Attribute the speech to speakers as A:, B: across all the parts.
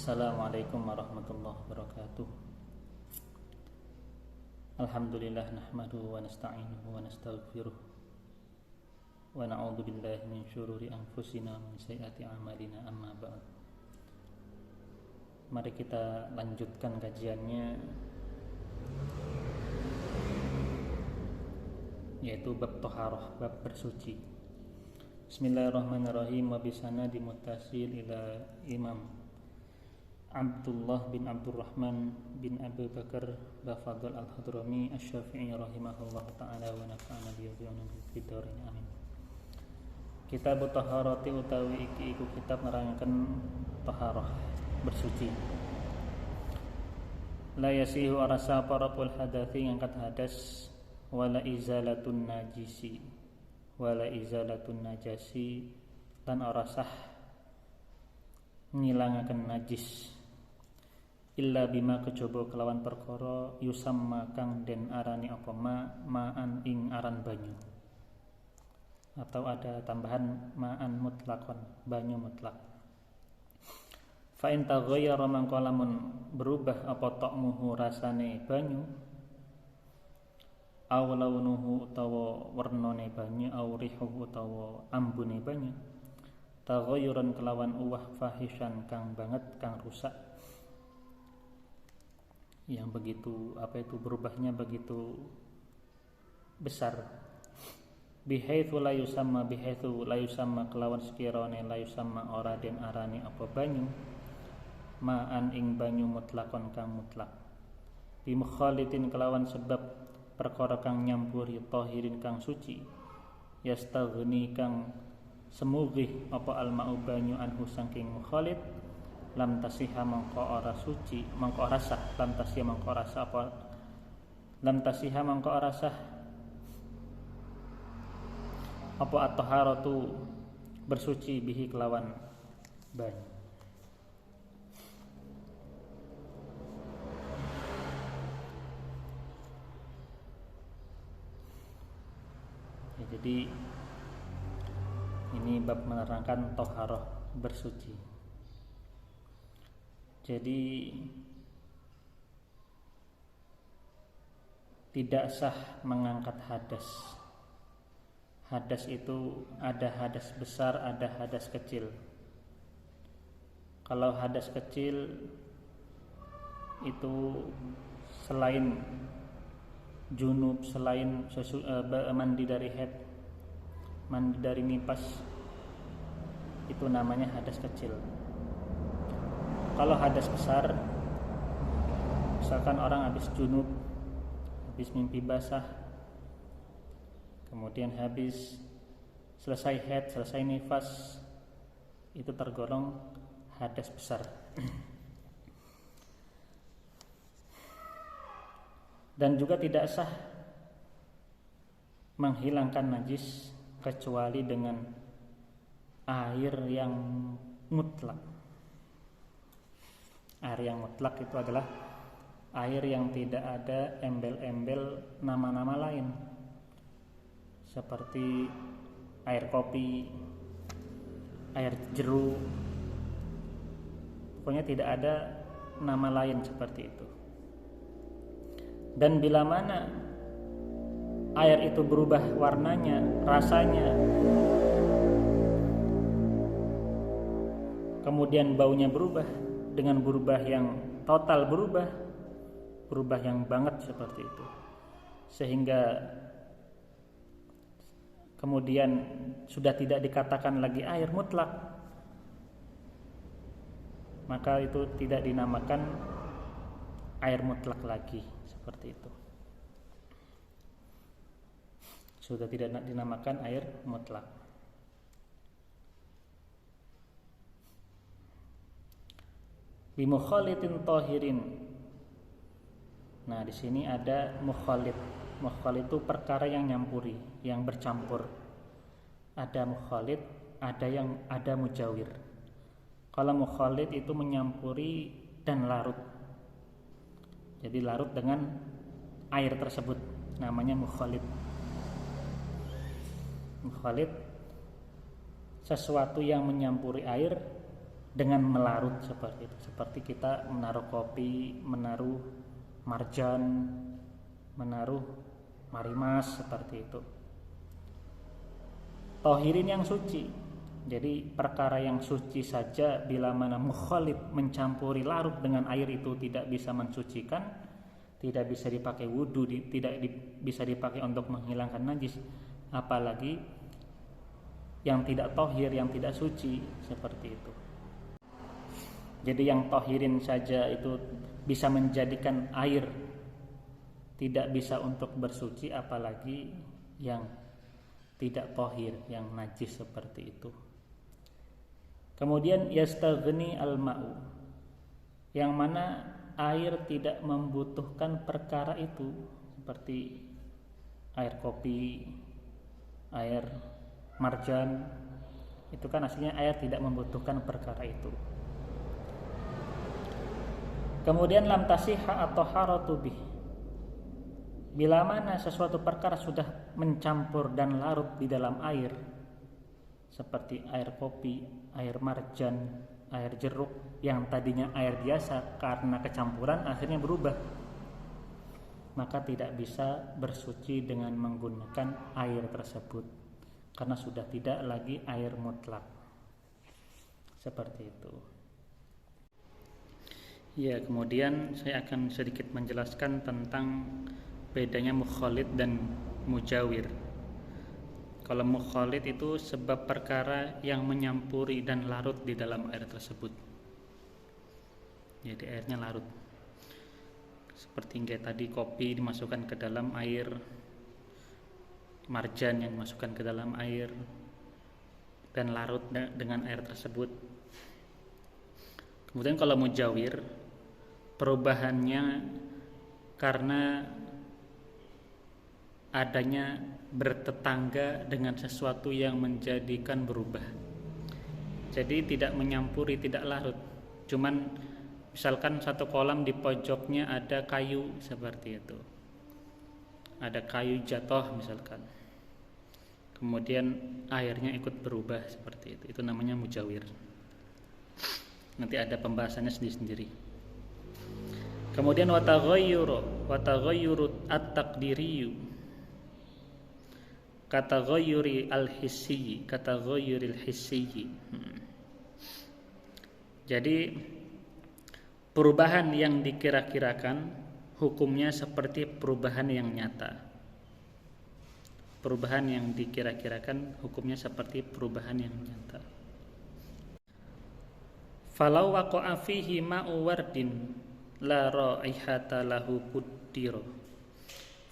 A: Assalamualaikum warahmatullahi wabarakatuh. Alhamdulillah nahmaduhu wa nasta'inuhu wa nastaghfiruh wa na'udzu billahi min syururi anfusina wa min sayyiati a'malina, amma ba'd. Mari kita lanjutkan kajiannya, yaitu bab thaharah, bab bersuci. Bismillahirrahmanirrahim. Wa bisanadi muttasil ila Imam Abdullah bin Abdurrahman bin Abu Bakar Bafadl al-Hadrami asy-Syafi'i rahimahullah ta'ala wa nafa'ana biyadiyana bidarin amin. Kitab Taharati utawi iki iku kitab nerangkan taharah, bersuci. La yasihu arasa parapul hadathi ngangkat hadas, wala izalatun najisi, wala izalatun najasi, lan arasah ngilangaken najis, illa bima kejaba kelawan perkara yusamma kang den arani apa ma'an ing aran banyu, atau ada tambahan ma'an mutlaqan, banyu mutlak. Fa in taghayyara mangko lamun berubah apa ta'muhu rasane banyu, aw launuhu utawa wernane banyu, aw rihuhu utawa ambune banyu, taghayyuran kelawan uwah fahishan kang banget, kang rusak, yang begitu berubahnya begitu besar. Bihaitsu la yusamma kelawan sekirane la yusamma ora den arani apa banyu, ma'an ing banyu mutlakon kang mutlak, bi mukhalitin kelawan sebab perkara kang nyampuri, tahirin kang suci, yastaghni kang semugih apa alma'u banyu anhu saking mukhalid, lam tasiha mangko ora suci, mangko ora sah, lam tasiha mangko ora sah apa, lam tasiha mangko ora sah apa at-taharatu bersuci bihi kelawan banyu. Ya, jadi ini bab menerangkan taharah, bersuci. Jadi tidak sah mengangkat hadas. Hadas itu ada hadas besar, ada hadas kecil. Kalau hadas kecil itu selain junub, selain mandi dari haid, mandi dari nifas, itu namanya hadas kecil. Kalau hadas besar, misalkan orang habis junub, habis mimpi basah, kemudian habis selesai haid, selesai nifas, itu tergolong hadas besar. Dan juga tidak sah menghilangkan najis kecuali dengan air yang mutlak. Air yang mutlak itu adalah air yang tidak ada embel-embel nama-nama lain, seperti air kopi, air jeruk. Pokoknya tidak ada nama lain seperti itu. Dan bila mana air itu berubah warnanya, rasanya, kemudian baunya berubah, dengan berubah yang total, berubah yang banget seperti itu, sehingga kemudian sudah tidak dikatakan lagi air mutlak, maka itu tidak dinamakan air mutlak lagi, seperti itu. Sudah tidak dinamakan air mutlak. Bi mukhalitin tahirin. Nah, di sini ada mukhalid. Mukhalid itu perkara yang nyampuri, yang bercampur. Ada mukhalid, ada mujawir. Kalau mukhalid itu menyampuri dan larut. Jadi larut dengan air tersebut, namanya mukhalid. Mukhalid sesuatu yang menyampuri air dengan melarut seperti itu. Seperti kita menaruh kopi, menaruh marjan, menaruh marimas seperti itu. Tohirin yang suci. Jadi perkara yang suci saja bila mana mukhalid mencampuri larut dengan air itu tidak bisa mensucikan, tidak bisa dipakai wudhu, tidak bisa dipakai untuk menghilangkan najis, apalagi yang tidak tohir, yang tidak suci seperti itu. Jadi yang tohirin saja itu bisa menjadikan air tidak bisa untuk bersuci, apalagi yang tidak tohir, yang najis seperti itu. Kemudian yastaghni al-ma'u, yang mana air tidak membutuhkan perkara itu, seperti air kopi, air marjan, itu kan aslinya air tidak membutuhkan perkara itu. Kemudian lam tasihha atau haratu bih, bila mana sesuatu perkara sudah mencampur dan larut di dalam air, seperti air kopi, air marjan, air jeruk, yang tadinya air biasa karena kecampuran akhirnya berubah, maka tidak bisa bersuci dengan menggunakan air tersebut, karena sudah tidak lagi air mutlak. Seperti itu. Ya, kemudian saya akan sedikit menjelaskan tentang bedanya mukhalid dan mujawir. Kalau mukhalid itu sebab perkara yang menyampuri dan larut di dalam air tersebut. Jadi airnya larut. Seperti kayak tadi kopi dimasukkan ke dalam air, marjan yang dimasukkan ke dalam air dan larut dengan air tersebut. Kemudian kalau mujawir, perubahannya karena adanya bertetangga dengan sesuatu yang menjadikan berubah. Jadi tidak menyampuri, tidak larut. Cuman misalkan satu kolam di pojoknya ada kayu seperti itu. Ada kayu jatuh misalkan. Kemudian airnya ikut berubah seperti itu. Itu namanya mujawir. Nanti ada pembahasannya sendiri-sendiri. Kemudian wataghayyuru at-taqdiriyu kataghayyuri al-hissi, kataghayyuril hissi. Jadi perubahan yang dikira-kirakan hukumnya seperti perubahan yang nyata. Perubahan yang dikira-kirakan hukumnya seperti perubahan yang nyata. Falau waqa'a fihi ma'u wardin la raihata lahu kuddiro.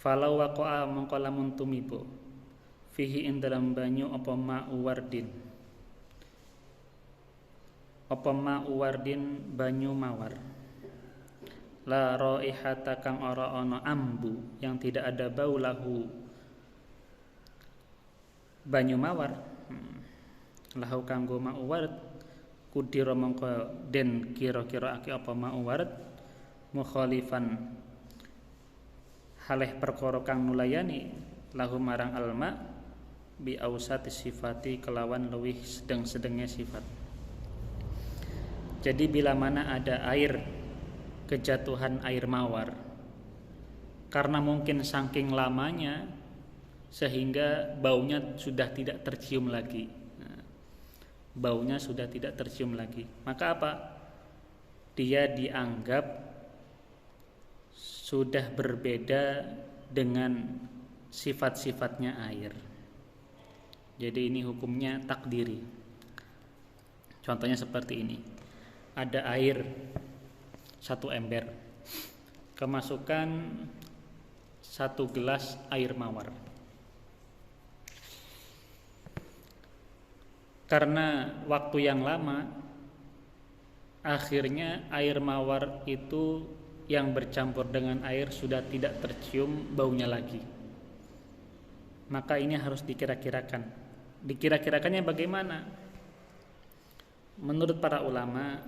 A: Falau waqa'a mongko lamun tumibo fihi ing dalam banyu apa ma'u wardin, apa ma'u wardin banyu mawar, la raihata kang ora ana ambu, yang tidak ada bau lahu banyu mawar, lahu kanggo ma'u ward, kudira mongko den kira-kira aki apa ma'u ward, mukhalifan haleh perkara kang nulayani lahu marang alma bi ausati sifati kelawan luwih sedeng-sedengnya sifat. Jadi bila mana ada air, kejatuhan air mawar, karena mungkin saking lamanya sehingga baunya sudah tidak tercium lagi. Baunya sudah tidak tercium lagi. Maka apa? Dia dianggap sudah berbeda dengan sifat-sifatnya air. Jadi ini hukumnya takdiri. Contohnya seperti ini. Ada air 1 ember, kemasukan 1 gelas air mawar. Karena waktu yang lama, akhirnya air mawar itu yang bercampur dengan air sudah tidak tercium baunya lagi. Maka ini harus dikira-kirakan. Dikira-kirakannya bagaimana? Menurut para ulama,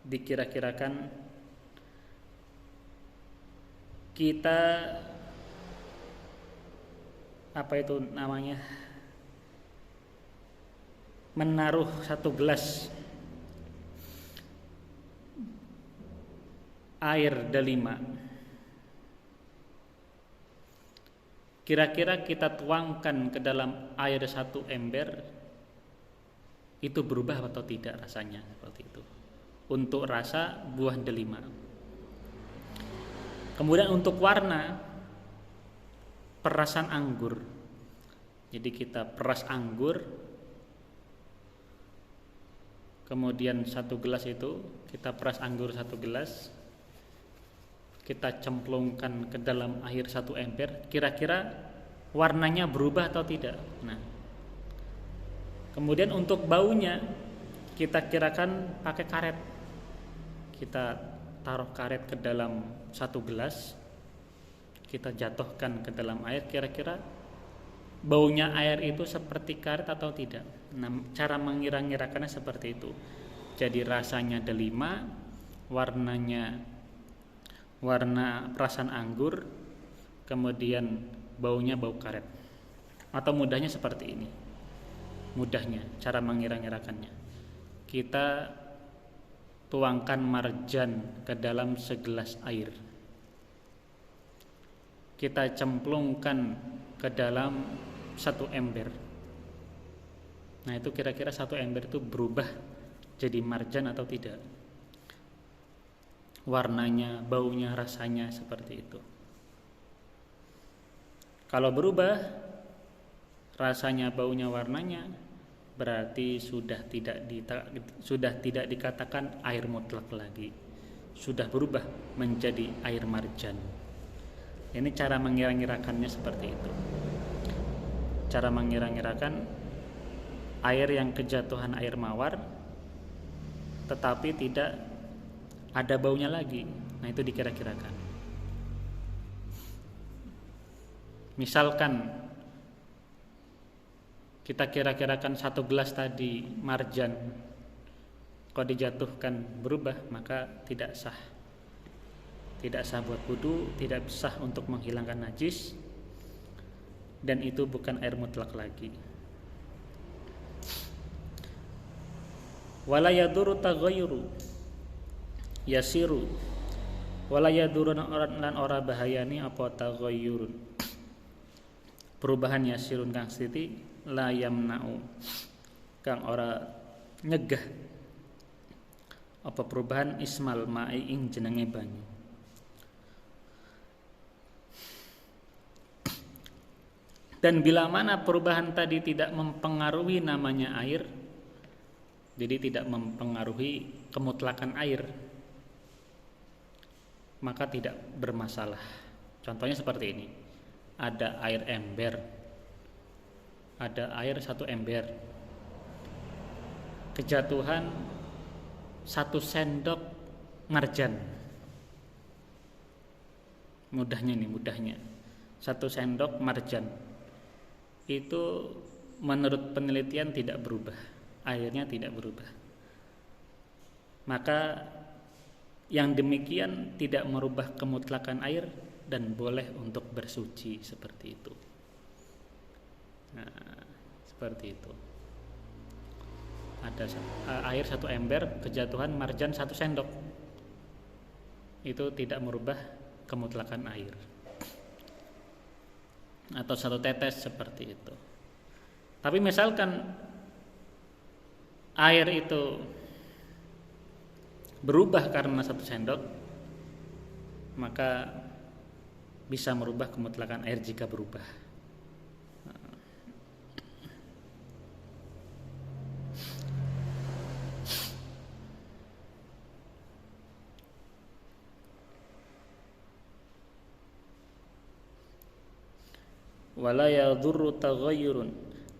A: dikira-kirakan kita menaruh 1 gelas air delima. Kira-kira kita tuangkan ke dalam air 1 ember, itu berubah atau tidak rasanya, seperti itu. Untuk rasa buah delima. Kemudian untuk warna, perasan anggur. Jadi kita peras anggur, kemudian 1 gelas itu kita peras anggur 1 gelas, kita cemplungkan ke dalam air 1 ember, kira-kira warnanya berubah atau tidak. Nah, kemudian untuk baunya kita kirakan pakai karet. Kita taruh karet ke dalam 1 gelas, kita jatuhkan ke dalam air, kira-kira baunya air itu seperti karet atau tidak. Nah, cara mengira-ngirakannya seperti itu. Jadi rasanya delima, warna perasan anggur, kemudian baunya bau karet. Atau mudahnya seperti ini. Mudahnya cara mengira-ngirakannya. Kita tuangkan marjan ke dalam segelas air. Kita cemplungkan ke dalam 1 ember. Nah, itu kira-kira 1 ember itu berubah jadi marjan atau tidak. Warnanya, baunya, rasanya seperti itu. Kalau berubah rasanya, baunya, warnanya, berarti sudah tidak dikatakan air mutlak lagi. Sudah berubah menjadi air marjan. Ini cara mengira-ngirakannya seperti itu. Cara mengira-ngirakan air yang kejatuhan air mawar tetapi tidak ada baunya lagi. Nah, itu dikira-kirakan. Misalkan kita kira-kirakan 1 gelas tadi marjan, kalau dijatuhkan berubah, maka tidak sah. Tidak sah buat wudu, tidak sah untuk menghilangkan najis, dan itu bukan air mutlak lagi. Wala yadurru taghayyuru yasiru, wala yadurru lan ora bahayani apa taghayyurun. Perubahan yasirun kang siti la yamna'u kang ora nyegah apa perubahan ismal ma'i ing jenenge banyu. Dan bila mana perubahan tadi tidak mempengaruhi namanya air, jadi tidak mempengaruhi kemutlakan air, maka tidak bermasalah. Contohnya seperti ini. Ada air ember, ada air 1 ember, kejatuhan 1 sendok marjan. Mudahnya 1 sendok marjan itu menurut penelitian tidak berubah, airnya tidak berubah. Maka yang demikian tidak merubah kemutlakan air dan boleh untuk bersuci seperti itu. Nah, seperti itu. Ada air 1 ember, kejatuhan marjan 1 sendok, itu tidak merubah kemutlakan air. Atau 1 tetes seperti itu. Tapi misalkan air itu berubah karena 1 sendok, maka bisa merubah kemutlakan air jika berubah. Wala yadurru taghayyurun,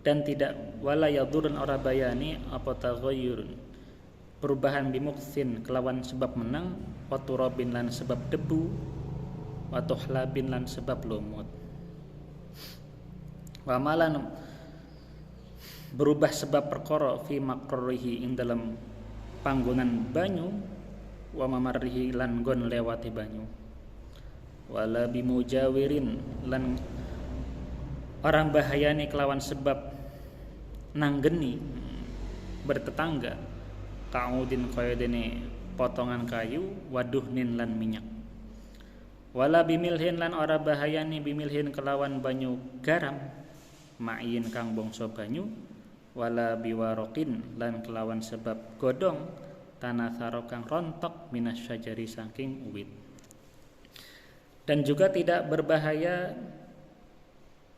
A: dan tidak wala yadurun ora bayani apa taghayyurun, perubahan bimuksin kelawan sebab menang, wa turabin lan sebab debu, wa tuhlabin lan sebab lumut. Wa malan berubah sebab perkara fi maqrihi ing dalam panggonan banyu, wa mamarrihi lan gon lewati banyu. Wala bimujawirin lan orang bahayani kelawan sebab nanggeni bertetangga, kaudin kaya dene potongan kayu, waduhnin lan minyak. Wala bimilhin lan ora bahayani bimilhin kelawan banyu garam, ma'in kang bangsa banyu, wala biwarokin lan kelawan sebab godong, tanah saro kang rontok minas syajari saking uwit. Dan juga tidak berbahaya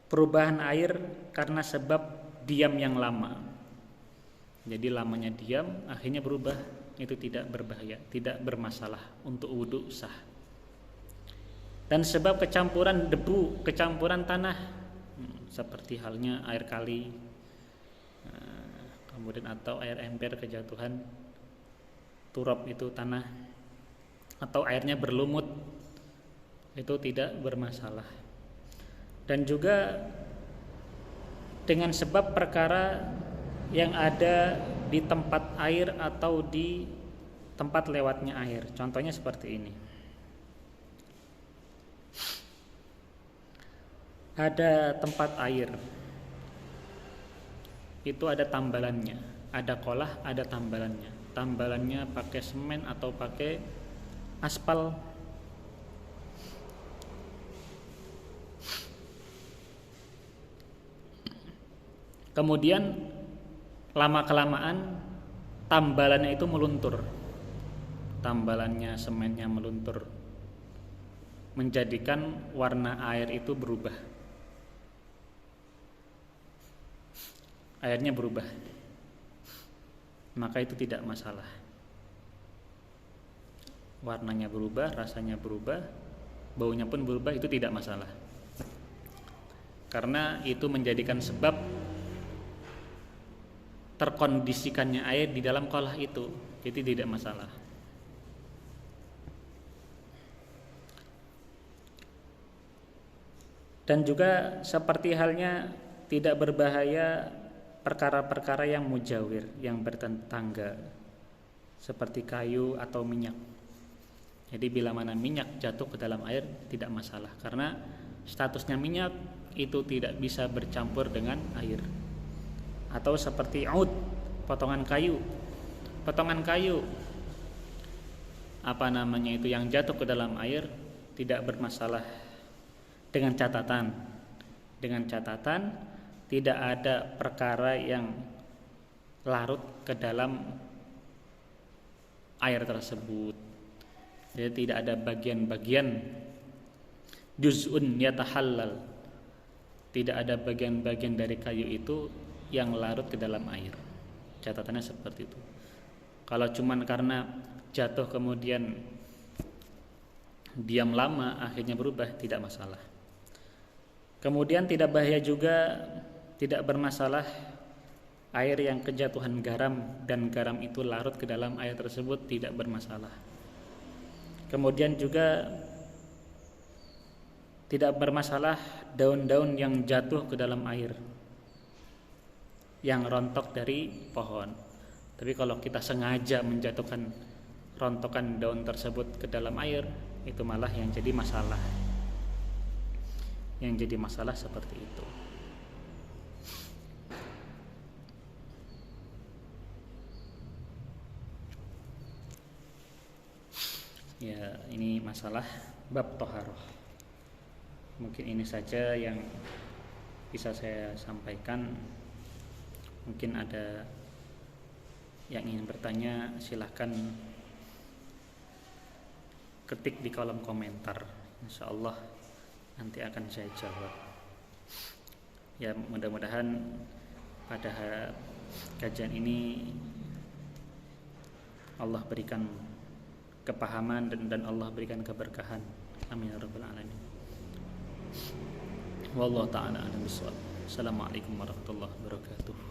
A: perubahan air karena sebab diam yang lama. Jadi lamanya diam akhirnya berubah, itu tidak berbahaya, tidak bermasalah untuk wudu sah. Dan sebab kecampuran debu, kecampuran tanah, seperti halnya air kali, kemudian atau air ember kejatuhan turap itu tanah, atau airnya berlumut, itu tidak bermasalah. Dan juga dengan sebab perkara yang ada di tempat air atau di tempat lewatnya air. Contohnya seperti ini. Ada tempat air, itu ada tambalannya, ada kolah, ada tambalannya. Tambalannya pakai semen atau pakai aspal. Kemudian lama-kelamaan tambalannya itu meluntur, tambalannya semennya meluntur, menjadikan warna air itu berubah. Airnya berubah, maka itu tidak masalah. Warnanya berubah, rasanya berubah, baunya pun berubah, itu tidak masalah. Karena itu menjadikan sebab terkondisikannya air di dalam kolah itu, jadi tidak masalah. Dan juga seperti halnya tidak berbahaya perkara-perkara yang mujawir, yang bertetangga, seperti kayu atau minyak. Jadi bila mana minyak jatuh ke dalam air tidak masalah, karena statusnya minyak itu tidak bisa bercampur dengan air. Atau seperti ud, potongan kayu. Potongan kayu itu yang jatuh ke dalam air tidak bermasalah, dengan catatan tidak ada perkara yang larut ke dalam air tersebut. Jadi tidak ada bagian-bagian juz'un yatahallal, tidak ada bagian-bagian dari kayu itu yang larut ke dalam air. Catatannya seperti itu. Kalau cuman karena jatuh kemudian diam lama akhirnya berubah, tidak masalah. Kemudian tidak bahaya juga, tidak bermasalah air yang kejatuhan garam dan garam itu larut ke dalam air tersebut, tidak bermasalah. Kemudian juga tidak bermasalah daun-daun yang jatuh ke dalam air, yang rontok dari pohon. Tapi kalau kita sengaja menjatuhkan rontokan daun tersebut ke dalam air, itu malah yang jadi masalah. Yang jadi masalah seperti itu. Ya, ini masalah bab toharoh. Mungkin ini saja yang bisa saya sampaikan. Mungkin ada yang ingin bertanya, silahkan ketik di kolom komentar. InsyaAllah nanti akan saya jawab. Ya, mudah-mudahan pada kajian ini Allah berikan kepahaman dan Allah berikan keberkahan. Amin ya rabbal alamin. Wallahu ta'ala a'lam bishawab. Assalamualaikum warahmatullahi wabarakatuh.